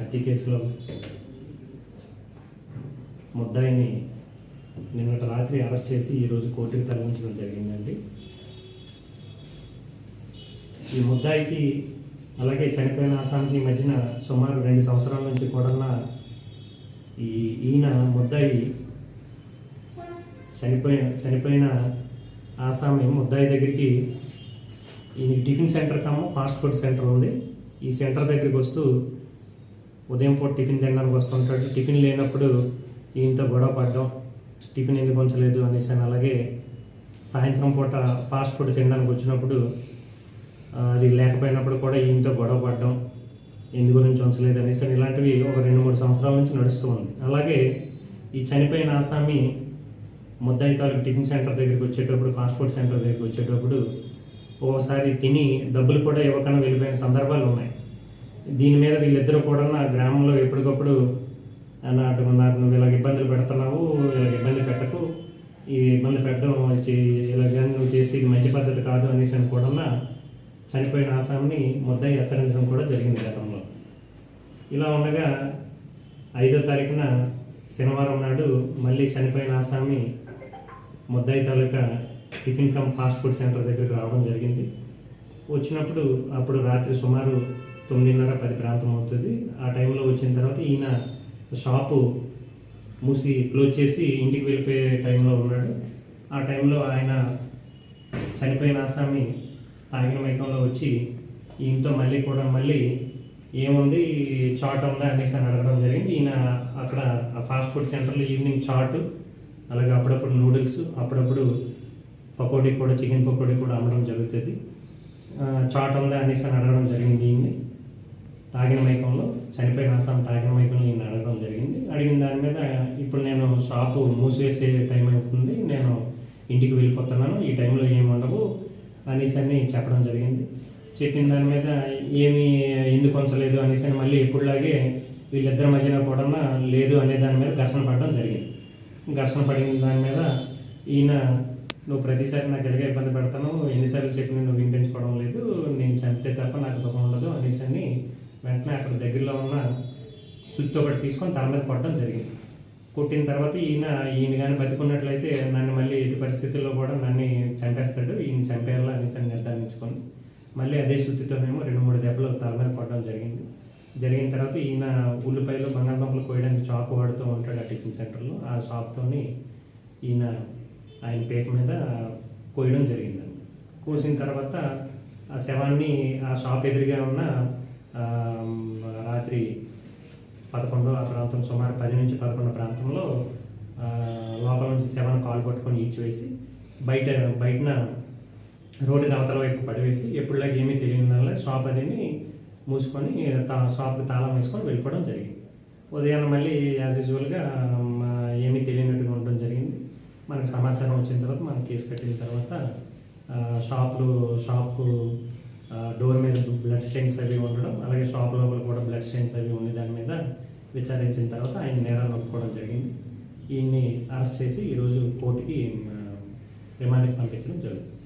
హత్య కేసులో ముద్దాయిని నిన్నటి రాత్రి అరెస్ట్ చేసి ఈరోజు కోర్టుకు తరలించడం జరిగిందండి. ఈ ముద్దాయికి అలాగే చనిపోయిన ఆసామికి మధ్యన సుమారు 2 సంవత్సరాల నుంచి కూడా ఈయన ముద్దాయి చనిపోయిన ఆసామి ముద్దాయి దగ్గరికి ఈ tiffin centre fast food centre ఉంది. ఈ సెంటర్ దగ్గరికి వస్తూ ఉదయం పూట టిఫిన్ తినడానికి వస్తుంటాడు. టిఫిన్ లేనప్పుడు ఈయనతో గొడవ పడ్డం, టిఫిన్ ఎందుకు ఉంచలేదు అనేసి అని, అలాగే సాయంత్రం పూట ఫాస్ట్ ఫుడ్ తినడానికి వచ్చినప్పుడు అది లేకపోయినప్పుడు కూడా ఈయనతో గొడవ పడ్డం, ఎందు గురించి ఉంచలేదు అనేసి అని, ఇలాంటివి ఒక 2-3 సంవత్సరాల నుంచి నడుస్తూ ఉంది. అలాగే ఈ చనిపోయిన ఆసామి ముద్దాయి తాలూకు టిఫిన్ సెంటర్ దగ్గరికి వచ్చేటప్పుడు, ఫాస్ట్ ఫుడ్ సెంటర్ దగ్గరికి వచ్చేటప్పుడు ఓసారి తిని డబ్బులు కూడా ఇవ్వకుండా వెళ్ళిపోయిన సందర్భాలు ఉన్నాయి. దీని మీద వీళ్ళిద్దరూ కూడా గ్రామంలో ఎప్పటికప్పుడు నాకు నువ్వు ఇలాగ ఇబ్బందులు పెడుతున్నావు, ఇలాగ ఇబ్బంది పెట్టకు, ఈ ఇబ్బంది పెట్టడం ఇలాగ నువ్వు చేస్తే ఇది మంచి పద్ధతి కాదు అనేసి అని కూడా చనిపోయిన ఆసామిని ముద్దాయి హెచ్చరించడం కూడా జరిగింది గతంలో. ఇలా ఉండగా 5వ తారీఖున శనివారం నాడు మళ్ళీ చనిపోయిన ఆసామి ముద్దాయి తాలూకా టిఫిన్ ఫాస్ట్ ఫుడ్ సెంటర్ దగ్గరికి రావడం జరిగింది. వచ్చినప్పుడు అప్పుడు రాత్రి సుమారు 9:30-10 ప్రాంతం అవుతుంది. ఆ టైంలో వచ్చిన తర్వాత ఈయన షాపు మూసి క్లోజ్ చేసి ఇంటికి వెళ్ళిపోయే టైంలో ఉన్నాడు. ఆ టైంలో ఆయన చనిపోయిన ఆసామి తాగిన మైకంలో వచ్చి ఈయనతో మళ్ళీ ఏముంది చాట్ ఉందా అనేసి అని అడగడం జరిగింది. ఈయన అక్కడ ఫాస్ట్ ఫుడ్ సెంటర్లో ఈవినింగ్ చాటు, అలాగే అప్పుడప్పుడు నూడిల్స్, అప్పుడప్పుడు పకోడీ కూడా, చికెన్ పకోడీ కూడా అమ్మడం జరుగుతుంది. చాట్ ఉందా అనేసి అని అడగడం జరిగింది. ఈయన్ని తాగిన మైకంలో, చనిపోయిన ఆసామి తాగిన మైకంలో ఈయన అడగడం జరిగింది. అడిగిన దాని మీద ఇప్పుడు నేను షాపు మూసివేసే టైం అవుతుంది, నేను ఇంటికి వెళ్ళిపోతున్నాను, ఈ టైంలో ఏమి ఉండవు అనేసి అని చెప్పడం జరిగింది. చెప్పిన దాని మీద ఏమి ఎందుకు ఉంచలేదు అనేసి అని మళ్ళీ ఎప్పుడులాగే వీళ్ళిద్దరి మధ్యన కూడా లేదు అనే దాని మీద ఘర్షణ పడడం జరిగింది. ఘర్షణ పడిన దాని మీద ఈయన నువ్వు ప్రతిసారి నాకు ఎలాగే ఇబ్బంది పెడతాను, ఎన్నిసార్లు చెప్పినా నువ్వు వినిపించుకోవడం లేదు, నేను చంపితే తప్ప నాకు సుఖం ఉండదు అనేసి అని వెంటనే అక్కడ దగ్గరలో ఉన్న సుత్తి ఒకటి తీసుకొని తల మీద కొట్టడం జరిగింది. కొట్టిన తర్వాత ఈయన కానీ బతికున్నట్లయితే నన్ను మళ్ళీ ఎట్టి పరిస్థితుల్లో కూడా నన్ను చంపేస్తాడు, ఈయన చంపేయాలా అనేసి అని నిర్ధారించుకొని మళ్ళీ అదే సుత్తితోనేమో 2-3 దెబ్బలు తల మీద కొట్టడం జరిగింది. జరిగిన తర్వాత ఈయన ఉల్లిపాయలు, బంగాళదుంపలు కోయడానికి చాకు వాడుతూ ఉంటాడు ఆ టిఫిన్ సెంటర్లో. ఆ షాప్తోని ఆయన పేట మీద కోయడం జరిగిందండి. కోసిన తర్వాత ఆ శవాన్ని ఆ షాప్ ఎదురుగా ఉన్న రాత్రి 11 ఆ ప్రాంతం, సుమారు 10-11 ప్రాంతంలో లోపల నుంచి శవాన్ని కాలు పట్టుకొని ఈడ్చివేసి బయటన రోడ్డుకి అవతల వైపు పడివేసి ఎప్పుడులాగా ఏమీ తెలియని వల్ల షాప్ అదిని మూసుకొని షాప్కి తాళం వేసుకొని వెళ్ళిపోవడం జరిగింది. ఉదయాన్నే మళ్ళీ యాజ్ యూజువల్గా ఏమీ తెలియనట్టుగా ఉండడం జరిగింది. మనకు సమాచారం వచ్చిన తర్వాత మనం కేసు కట్టిన తర్వాత షాపు డోర్ మీద బ్లడ్ స్టెయిన్స్ అవి ఉండడం, అలాగే షాప్ లోపల కూడా బ్లడ్ స్టెయిన్స్ అవి ఉండి దాని మీద విచారించిన తర్వాత ఆయన నేరాన్ని ఒప్పుకోవడం జరిగింది. ఈయన్ని అరెస్ట్ చేసి ఈరోజు కోర్టుకి రిమాండ్కి పంపించడం జరుగుతుంది.